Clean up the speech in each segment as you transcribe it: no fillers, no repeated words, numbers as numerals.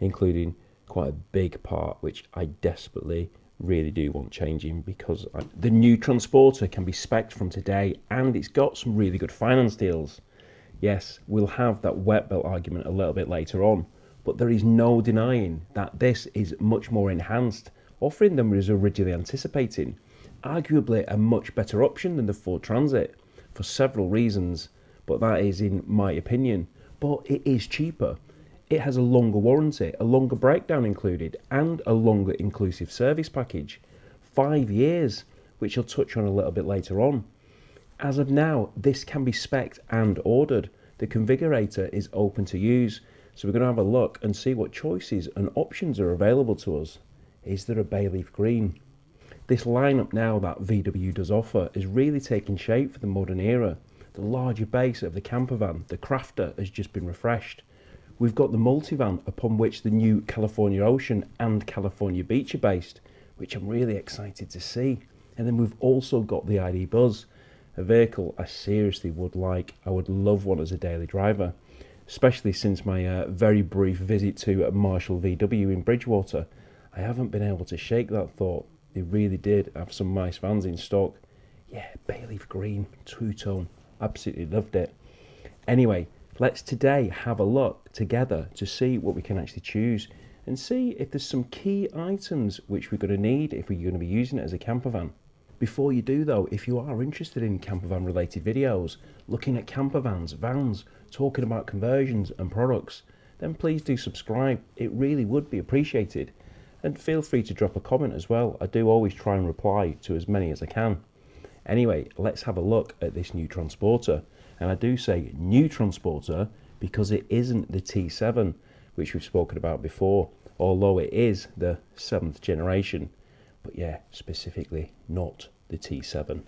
including quite a big part which I desperately really do want changing, because the new Transporter can be spec'd from today, and it's got some really good finance deals. Yes, we'll have that wet belt argument a little bit later on, but there is no denying that this is much more enhanced, offering than was originally anticipating. Arguably a much better option than the Ford Transit for several reasons, but that is in my opinion. But it is cheaper. It has a longer warranty, a longer breakdown included, and a longer inclusive service package. 5 years, which I'll touch on a little bit later on. As of now, this can be spec'd and ordered. The configurator is open to use, so we're going to have a look and see what choices and options are available to us. Is there a bay leaf green? This lineup now that VW does offer is really taking shape for the modern era. The larger base of the campervan, the Crafter, has just been refreshed. We've got the multivan, upon which the new California Ocean and California Beach are based, which I'm really excited to see. And then we've also got the ID Buzz, a vehicle I seriously would like. I would love one as a daily driver, especially since my very brief visit to Marshall VW in Bridgewater. I haven't been able to shake that thought. They really did have some nice vans in stock. Yeah, bay leaf green, two-tone, absolutely loved it. Anyway, let's today have a look together to see what we can actually choose and see if there's some key items which we're going to need if we're going to be using it as a campervan. Before you do though, if you are interested in campervan related videos, looking at campervans, vans, talking about conversions and products, then please do subscribe. It really would be appreciated. And feel free to drop a comment as well. I do always try and reply to as many as I can. Anyway, let's have a look at this new Transporter. And I do say new Transporter because it isn't the T7, which we've spoken about before, although it is the 7th generation. But yeah, specifically not the T7.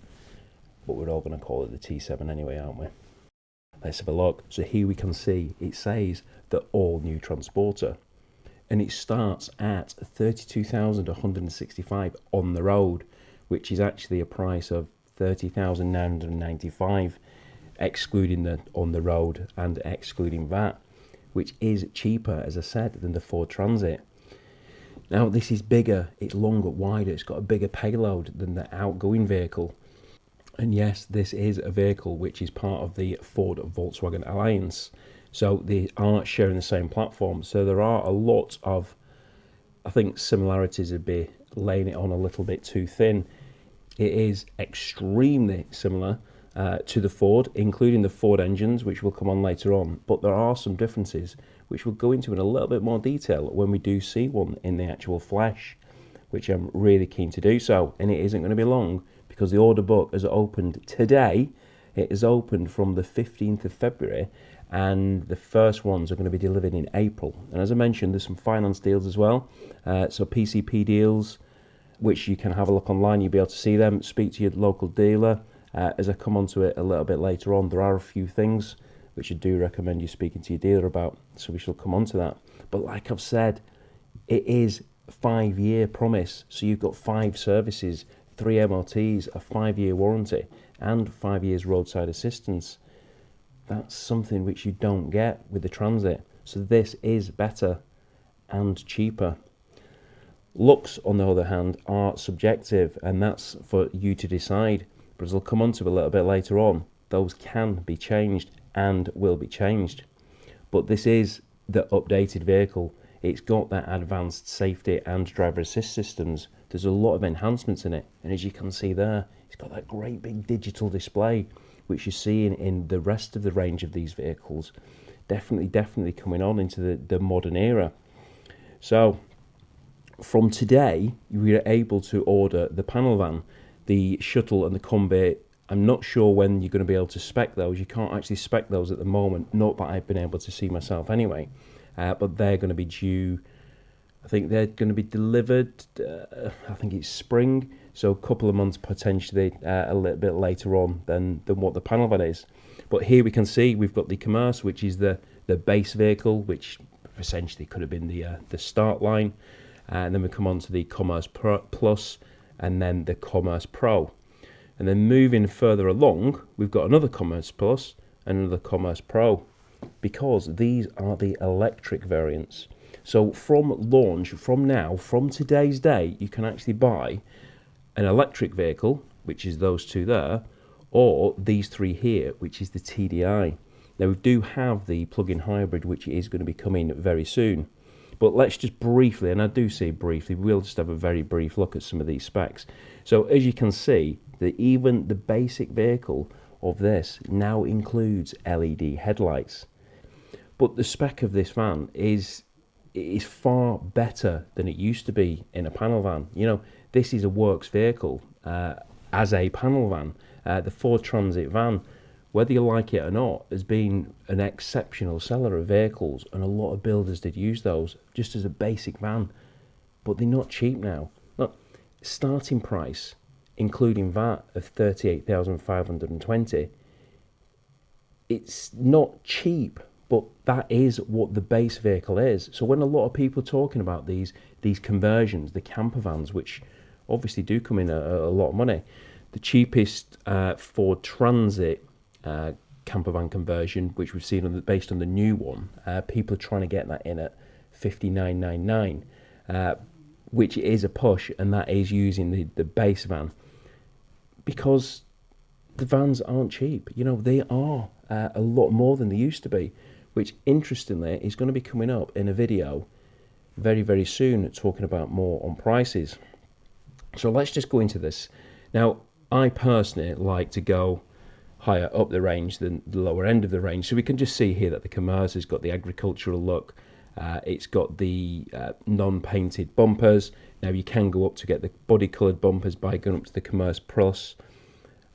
But we're all going to call it the T7 anyway, aren't we? Let's have a look. So here we can see it says the all new Transporter. And it starts at $32,165 on the road, which is actually a price of $30,995, excluding the on the road and excluding VAT, which is cheaper, as I said, than the Ford Transit. Now this is bigger, it's longer, wider, it's got a bigger payload than the outgoing vehicle. And yes, this is a vehicle which is part of the Ford Volkswagen Alliance. So they are sharing the same platform. So there are a lot of, I think, similarities would be laying it on a little bit too thin. It is extremely similar to the Ford, including the Ford engines, which will come on later on. But there are some differences, which we'll go into in a little bit more detail when we do see one in the actual flesh, which I'm really keen to do so. And it isn't going to be long because the order book has opened today. It is opened from the 15th of February. And the first ones are going to be delivered in April. And as I mentioned, there's some finance deals as well. So PCP deals, which you can have a look online. You'll be able to see them. Speak to your local dealer. As I come onto it a little bit later on, there are a few things which I do recommend you speaking to your dealer about. So we shall come on to that. But like I've said, it is a 5-year promise. So you've got 5 services, 3 MOTs, a 5-year warranty, and 5 years roadside assistance. That's something which you don't get with the Transit. So this is better and cheaper. Looks, on the other hand, are subjective, and that's for you to decide. But as I'll come on to a little bit later on, those can be changed and will be changed. But this is the updated vehicle. It's got that advanced safety and driver assist systems. There's a lot of enhancements in it. And as you can see there, it's got that great big digital display, which you see in the rest of the range of these vehicles. Definitely coming on into the modern era. So from today, we are able to order the panel van, the shuttle and the Kombi. I'm not sure when you're going to be able to spec those. You can't actually spec those at the moment, not that I've been able to see myself anyway. But they're going to be due, I think they're going to be delivered, I think it's spring. So a couple of months potentially, a little bit later on than what the panel van is. But here we can see we've got the Commerce, which is the base vehicle, which essentially could have been the start line. And then we come on to the Commerce Plus and then the Commerce Pro. And then moving further along, we've got another Commerce Plus and another Commerce Pro, because these are the electric variants. So from launch, from today's date, you can actually buy an electric vehicle, which is those two there, or these three here, which is the TDI. Now we do have the plug-in hybrid, which is going to be coming very soon. But let's just briefly, and I do say briefly, we'll just have a very brief look at some of these specs. So as you can see, even the basic vehicle of this now includes LED headlights. But the spec of this van is far better than it used to be in a panel van. You know, this is a works vehicle as a panel van. The Ford Transit van, whether you like it or not, has been an exceptional seller of vehicles, and a lot of builders did use those just as a basic van. But they're not cheap now. Look, starting price, including VAT, of $38,520. It's not cheap, but that is what the base vehicle is. So when a lot of people are talking about these conversions, the camper vans, which obviously do come in a lot of money, the cheapest Ford Transit camper van conversion, which we've seen based on the new one, people are trying to get that in at $59,999, which is a push, and that is using the base van, because the vans aren't cheap. You know, they are a lot more than they used to be, which interestingly is going to be coming up in a video very, very soon, talking about more on prices. So let's just go into this. Now, I personally like to go higher up the range than the lower end of the range. So we can just see here that the Commerce has got the agricultural look. It's got the non-painted bumpers. Now you can go up to get the body coloured bumpers by going up to the Commerce Plus.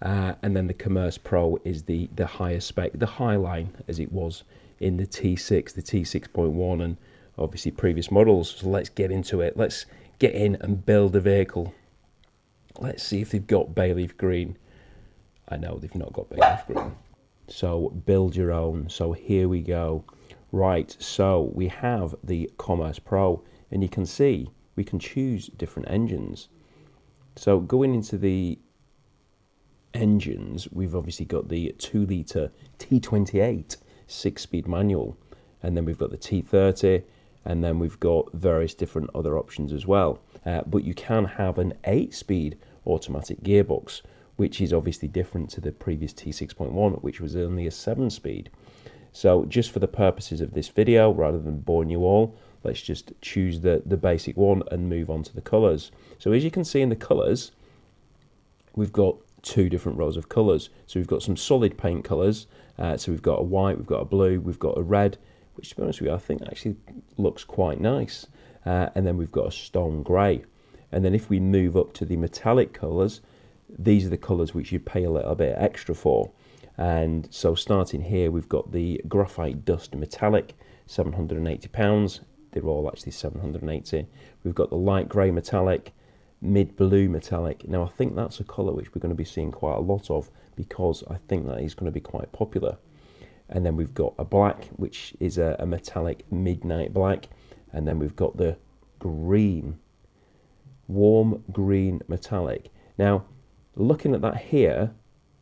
And then the Commerce Pro is the higher spec, the high line as it was in the T6, the T6.1, and obviously previous models. So let's get into it. Let's get in and build a vehicle. Let's see if they've got bay leaf green. I know they've not got bay leaf green. So build your own. So here we go. Right, so we have the Commerce Pro, and you can see we can choose different engines. So going into the engines, we've obviously got the 2-litre T28 6-speed manual, and then we've got the T30, and then we've got various different other options as well. But you can have an 8-speed automatic gearbox, which is obviously different to the previous T6.1, which was only a 7-speed. So just for the purposes of this video, rather than boring you all, let's just choose the basic one and move on to the colours. So as you can see in the colours, we've got two different rows of colours. So we've got some solid paint colours. So we've got a white, we've got a blue, we've got a red, which to be honest with you, I think actually looks quite nice. And then we've got a stone grey. And then if we move up to the metallic colours, these are the colours which you pay a little bit extra for. And so starting here, we've got the graphite dust metallic, £780. They're all actually £780. We've got the light grey metallic, mid blue metallic. Now I think that's a colour which we're going to be seeing quite a lot of, because I think that is going to be quite popular. And then we've got a black, which is a metallic midnight black. And then we've got the green, warm green metallic. Now looking at that here,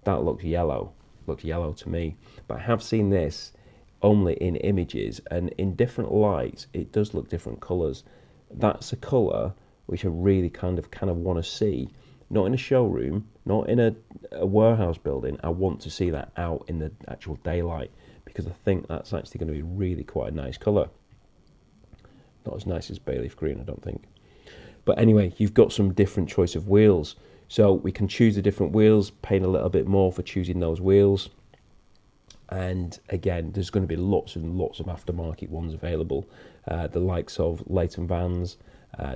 that looks yellow. Looks yellow to me, but I have seen this only in images, and in different lights it does look different colours. That's a colour which I really kind of want to see, not in a showroom, not in a warehouse building. I want to see that out in the actual daylight, because I think that's actually going to be really quite a nice colour. Not as nice as bay leaf green, I don't think. But anyway, you've got some different choice of wheels. So we can choose the different wheels, paying a little bit more for choosing those wheels. And again, there's going to be lots and lots of aftermarket ones available. The likes of Leighton Vans,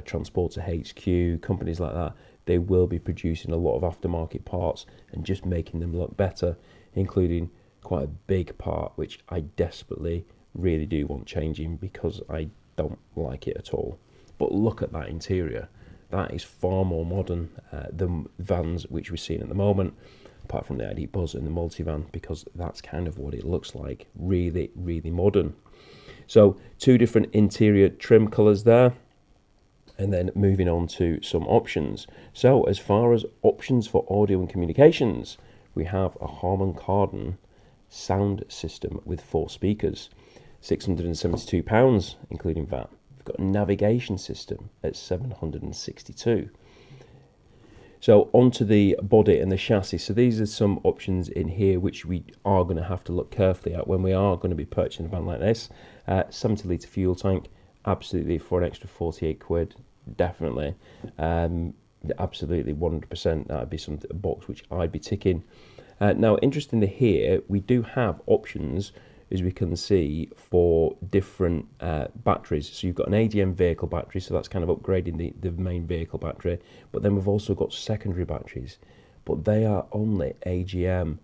Transporter HQ, companies like that, they will be producing a lot of aftermarket parts and just making them look better, including quite a big part, which I desperately really do want changing, because I don't like it at all. But look at that interior. That is far more modern than vans which we're seeing at the moment, apart from the ID Buzz and the multivan, because that's kind of what it looks like. Really, really modern. So two different interior trim colours there. And then moving on to some options. So as far as options for audio and communications, we have a Harman Kardon sound system with 4 speakers. £672, including VAT. You've got a navigation system at 762. So onto the body and the chassis. So these are some options in here which we are going to have to look carefully at when we are going to be purchasing a van like this. 70 litre fuel tank, absolutely, for an extra 48 quid, definitely. Absolutely, 100%, that would be a box which I'd be ticking. Now, interestingly here, we do have options, as we can see, for different batteries. So you've got an AGM vehicle battery, so that's kind of upgrading the main vehicle battery. But then we've also got secondary batteries, but they are only AGM.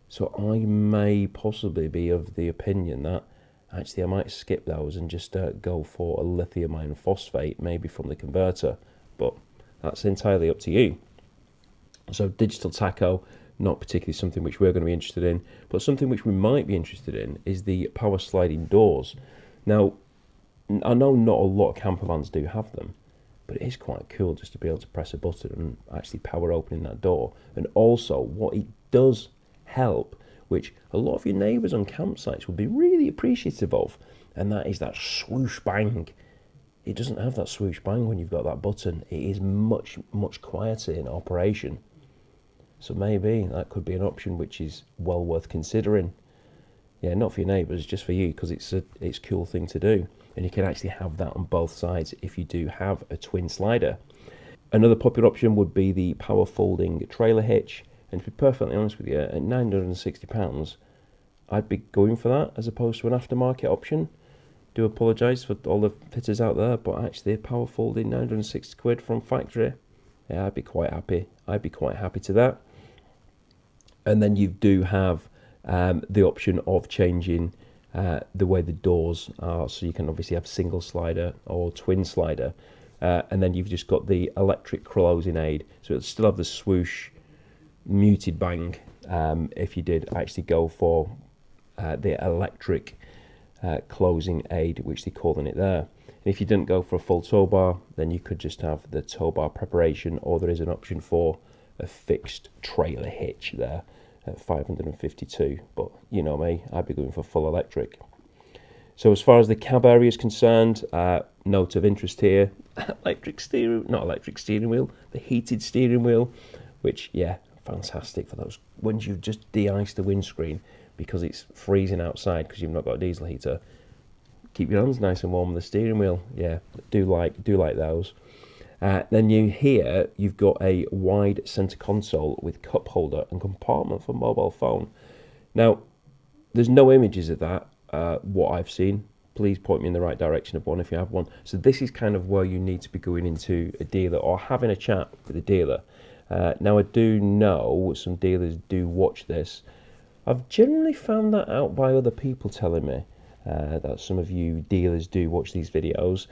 So I may possibly be of the opinion that actually I might skip those and just go for a lithium iron phosphate, maybe from the converter. But that's entirely up to you. So digital tacho, not particularly something which we're going to be interested in, but something which we might be interested in is the power sliding doors. Now, I know not a lot of campervans do have them, but it is quite cool just to be able to press a button and actually power opening that door. And also, what it does help, which a lot of your neighbours on campsites will be really appreciative of, and that is that swoosh bang. It doesn't have that swoosh bang when you've got that button. It is much, much quieter in operation. So maybe that could be an option which is well worth considering. Yeah, not for your neighbours, just for you, because it's a cool thing to do. And you can actually have that on both sides if you do have a twin slider. Another popular option would be the power folding trailer hitch. And to be perfectly honest with you, at £960, I'd be going for that as opposed to an aftermarket option. Do apologise for all the fitters out there, but actually a power folding 960 quid from factory, yeah, I'd be quite happy. I'd be quite happy to that. And then you do have the option of changing the way the doors are, so you can obviously have single slider or twin slider, and then you've just got the electric closing aid, so it'll still have the swoosh muted bang if you did actually go for the electric closing aid, which they're calling it there. And if you didn't go for a full tow bar, then you could just have the tow bar preparation, or there is an option for a fixed trailer hitch there at 552. But you know me, I'd be going for full electric. So as far as the cab area is concerned, note of interest here, not electric steering wheel, the heated steering wheel, which, yeah, fantastic for those when you've just de-iced the windscreen because it's freezing outside because you've not got a diesel heater. Keep your hands nice and warm on the steering wheel. Yeah, do like those. Then you've got a wide centre console with cup holder and compartment for mobile phone. Now, there's no images of that, what I've seen. Please point me in the right direction of one if you have one. So this is kind of where you need to be going into a dealer or having a chat with a dealer. Now, I do know some dealers do watch this. I've generally found that out by other people telling me that some of you dealers do watch these videos.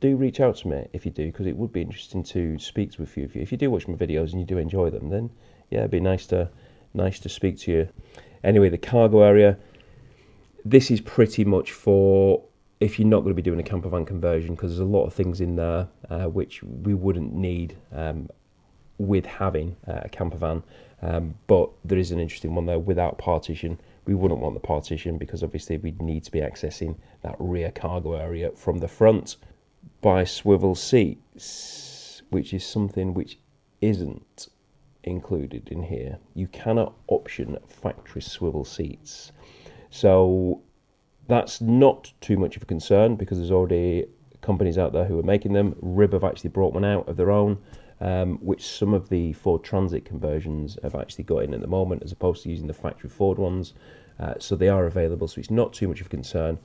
Do reach out to me if you do, because it would be interesting to speak to a few of you. If you do watch my videos and you do enjoy them, then yeah, it'd be nice to speak to you. Anyway, the cargo area, this is pretty much for if you're not going to be doing a campervan conversion, because there's a lot of things in there which we wouldn't need with having a campervan, but there is an interesting one there without partition. We wouldn't want the partition because obviously we'd need to be accessing that rear cargo area from the front by swivel seats, which is something which isn't included in here. You cannot option factory swivel seats. So that's not too much of a concern because there's already companies out there who are making them. Rib have actually brought one out of their own, which some of the Ford Transit conversions have actually got in at the moment, as opposed to using the factory Ford ones. So they are available, so it's not too much of a concern.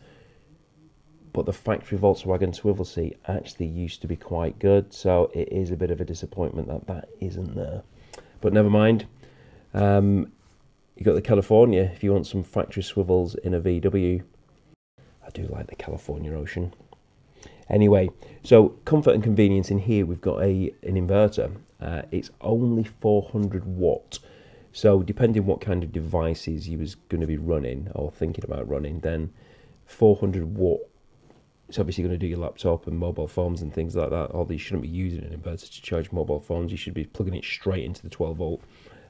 But the factory Volkswagen swivel seat actually used to be quite good, so it is a bit of a disappointment that that isn't there. But never mind. You got the California if you want some factory swivels in a VW. I do like the California Ocean. Anyway, so comfort and convenience in here, we've got an inverter. It's only 400 watt. So depending what kind of devices you was going to be running or thinking about running, then 400 watt, it's obviously going to do your laptop and mobile phones and things like that. Although you shouldn't be using an inverter to charge mobile phones. You should be plugging it straight into the 12 volt.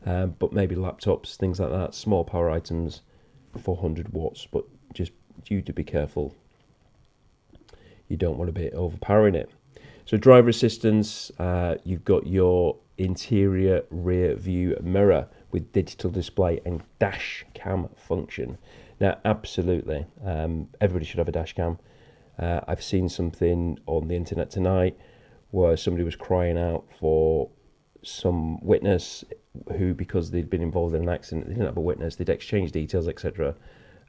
But maybe laptops, things like that, small power items, 400 watts. But just you to be careful. you don't want to be overpowering it. So driver assistance, you've got your interior rear view mirror with digital display and dash cam function. Now, absolutely, everybody should have a dash cam. I've seen something on the internet tonight where somebody was crying out for some witness who, because they'd been involved in an accident, they didn't have a witness, they'd exchanged details, etc.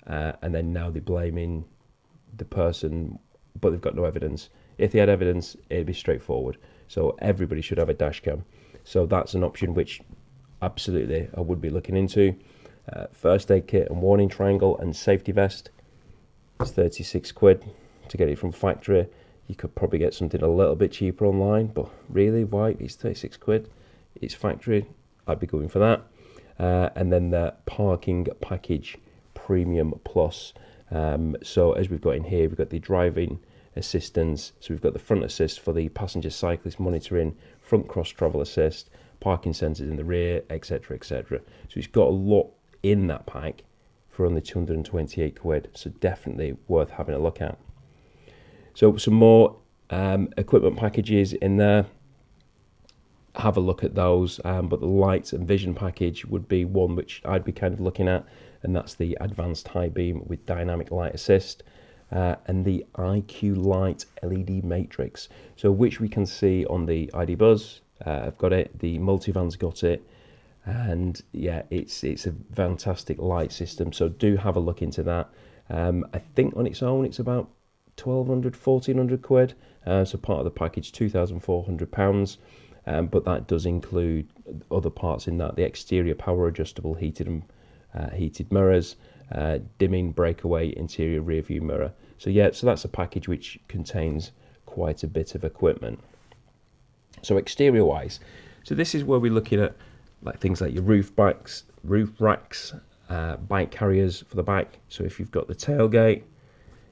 And then now they're blaming the person, but they've got no evidence. If they had evidence, it'd be straightforward. So everybody should have a dash cam. So that's an option which absolutely I would be looking into. First aid kit and warning triangle and safety vest. It's 36 quid to get it from factory. You could probably get something a little bit cheaper online, but really, why? It's 36 quid. It's factory. I'd be going for that. And then the parking package premium plus. So as we've got in here, we've got the driving assistance. So we've got the front assist for the passenger cyclist monitoring, front cross travel assist, parking sensors in the rear, etc, etc. So it's got a lot in that pack for only 228 quid. So definitely worth having a look at. So some more equipment packages in there. Have a look at those, but the lights and vision package would be one which I'd be kind of looking at, and that's the advanced high beam with dynamic light assist and the IQ light LED matrix, so which we can see on the ID Buzz. I've got it, the multivan's got it, and yeah, it's a fantastic light system, so do have a look into that. I think on its own it's about 1,200, 1,400 quid, so part of the package £2,400. But that does include other parts in that: the exterior power adjustable heated mirrors, dimming breakaway interior rear view mirror. So yeah, so that's a package which contains quite a bit of equipment. So exterior wise, so this is where we're looking at like things like your roof racks, bike carriers for the back. So if you've got the tailgate,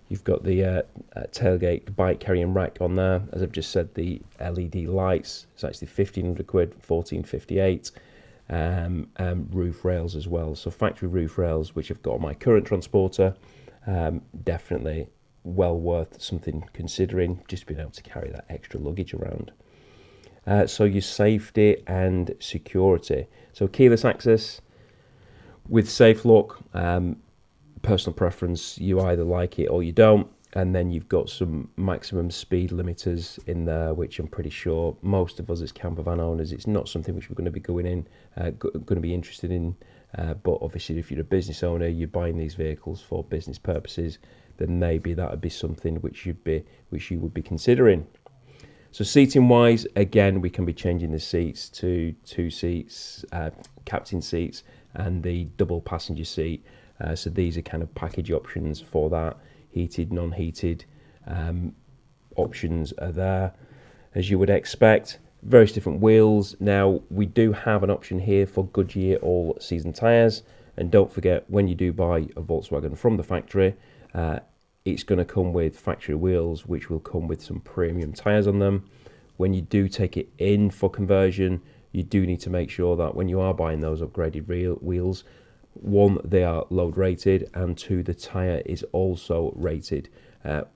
you've got the tailgate bike carrying rack on there. As I've just said, the LED lights, it's actually 1,500 quid, 1,458. Roof rails as well. So factory roof rails, which I've got on my current Transporter, definitely well worth something considering, just being able to carry that extra luggage around. So your safety and security. So keyless access with safe lock. Personal preference, you either like it or you don't. And then you've got some maximum speed limiters in there, which I'm pretty sure most of us as campervan owners, it's not something which we're going to be going to be interested in. But obviously, if you're a business owner, you're buying these vehicles for business purposes, then maybe that would be something which you would be considering. So seating wise, again, we can be changing the seats to 2 seats, captain seats, and the double passenger seat. So these are kind of package options for that. Heated, non-heated options are there, as you would expect. Various different wheels. Now, we do have an option here for Goodyear all-season tyres. And don't forget, when you do buy a Volkswagen from the factory, it's going to come with factory wheels, which will come with some premium tyres on them. When you do take it in for conversion, you do need to make sure that when you are buying those upgraded wheels, 1, they are load rated, and 2, the tyre is also rated.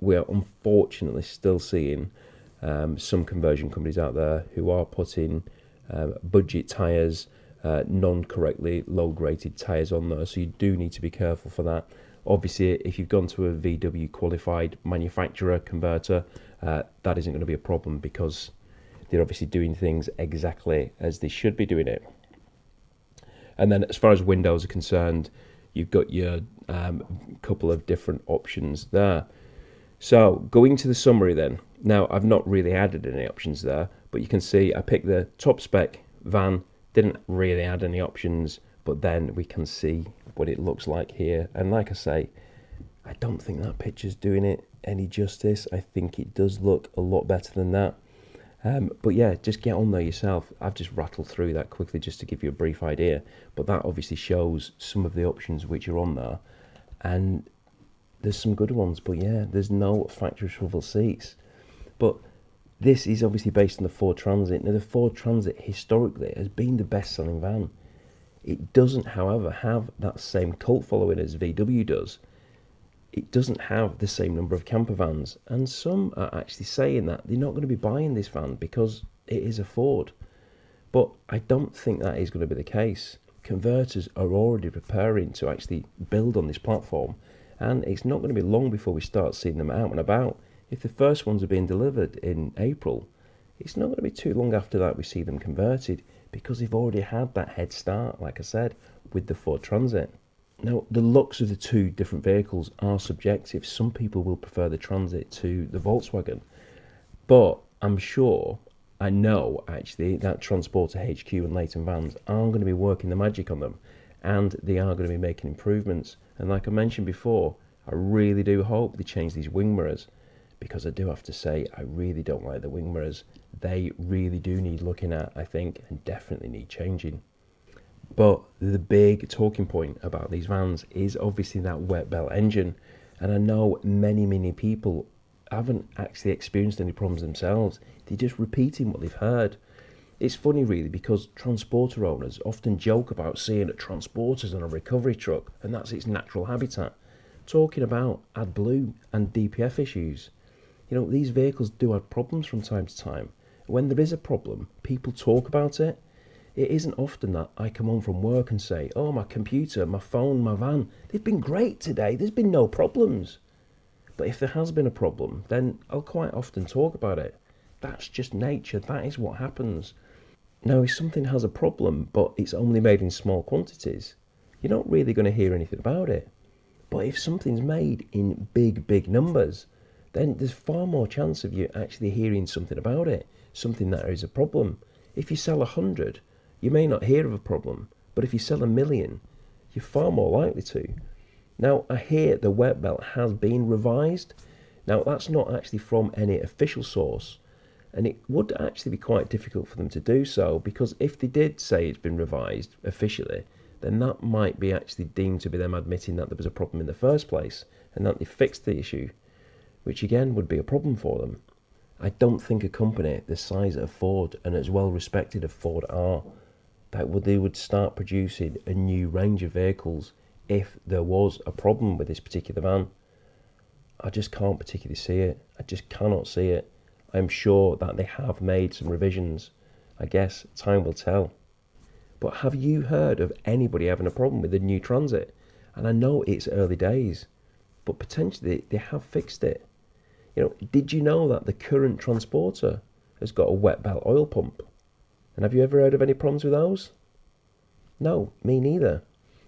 We are unfortunately still seeing some conversion companies out there who are putting budget tyres, non-correctly load rated tyres on there, so you do need to be careful for that. Obviously, if you've gone to a VW qualified manufacturer converter, that isn't going to be a problem, because they're obviously doing things exactly as they should be doing it. And then as far as windows are concerned, you've got your couple of different options there. So going to the summary then. Now, I've not really added any options there, but you can see I picked the top spec van, didn't really add any options, but then we can see what it looks like here. And like I say, I don't think that picture's doing it any justice. I think it does look a lot better than that. But yeah, just get on there yourself. I've just rattled through that quickly just to give you a brief idea. But that obviously shows some of the options which are on there. And there's some good ones. But yeah, there's no factory swivel seats. But this is obviously based on the Ford Transit. Now, the Ford Transit historically has been the best-selling van. It doesn't, however, have that same cult following as VW does. it doesn't have the same number of camper vans, and some are actually saying that they're not going to be buying this van because it is a Ford. But I don't think that is going to be the case. Converters are already preparing to actually build on this platform, and it's not going to be long before we start seeing them out and about. If the first ones are being delivered in April, it's not going to be too long after that we see them converted, because they've already had that head start, like I said, with the Ford Transit. Now, the looks of the two different vehicles are subjective. Some people will prefer the Transit to the Volkswagen, but I know actually that Transporter HQ and Leighton Vans are going to be working the magic on them, and they are going to be making improvements. And like I mentioned before, I really do hope they change these wing mirrors, because I do have to say I really don't like the wing mirrors. They really do need looking at, I think, and definitely need changing. But the big talking point about these vans is obviously that wet belt engine, and I know many people haven't actually experienced any problems themselves. They're just repeating what they've heard. It's funny really, because transporter owners often joke about seeing transporters on a recovery truck, and that's its natural habitat, talking about AdBlue and DPF issues. You know, these vehicles do have problems from time to time. When there is a problem, people talk about it. It isn't often that I come home from work and say, oh, my computer, my phone, my van, they've been great today, there's been no problems. But if there has been a problem, then I'll quite often talk about it. That's just nature, that is what happens. Now, if something has a problem, but it's only made in small quantities, you're not really going to hear anything about it. But if something's made in big numbers, then there's far more chance of you actually hearing something about it, something that is a problem. If you sell 100, you may not hear of a problem, but if you sell 1,000,000, you're far more likely to. Now, I hear the wet belt has been revised. Now, that's not actually from any official source, and it would actually be quite difficult for them to do so, because if they did say it's been revised officially, then that might be actually deemed to be them admitting that there was a problem in the first place, and that they fixed the issue, which again would be a problem for them. I don't think a company the size of Ford, and as well respected as Ford are, that they would start producing a new range of vehicles if there was a problem with this particular van. I just can't particularly see it. I just cannot see it. I'm sure that they have made some revisions. I guess time will tell. But have you heard of anybody having a problem with the new Transit? And I know it's early days, but potentially they have fixed it. You know, did you know that the current Transporter has got a wet belt oil pump? And have you ever heard of any problems with those? No, me neither.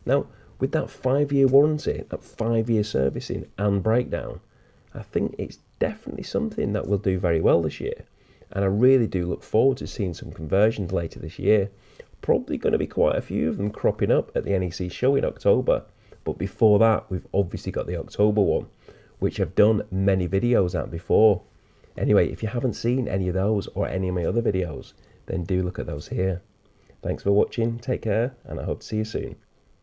Now, with that 5-year warranty, that 5-year servicing and breakdown, I think it's definitely something that will do very well this year. And I really do look forward to seeing some conversions later this year. Probably going to be quite a few of them cropping up at the NEC show in October. But before that, we've obviously got the October one, which I've done many videos at before. Anyway, if you haven't seen any of those or any of my other videos, then do look at those here. Thanks for watching, take care, and I hope to see you soon.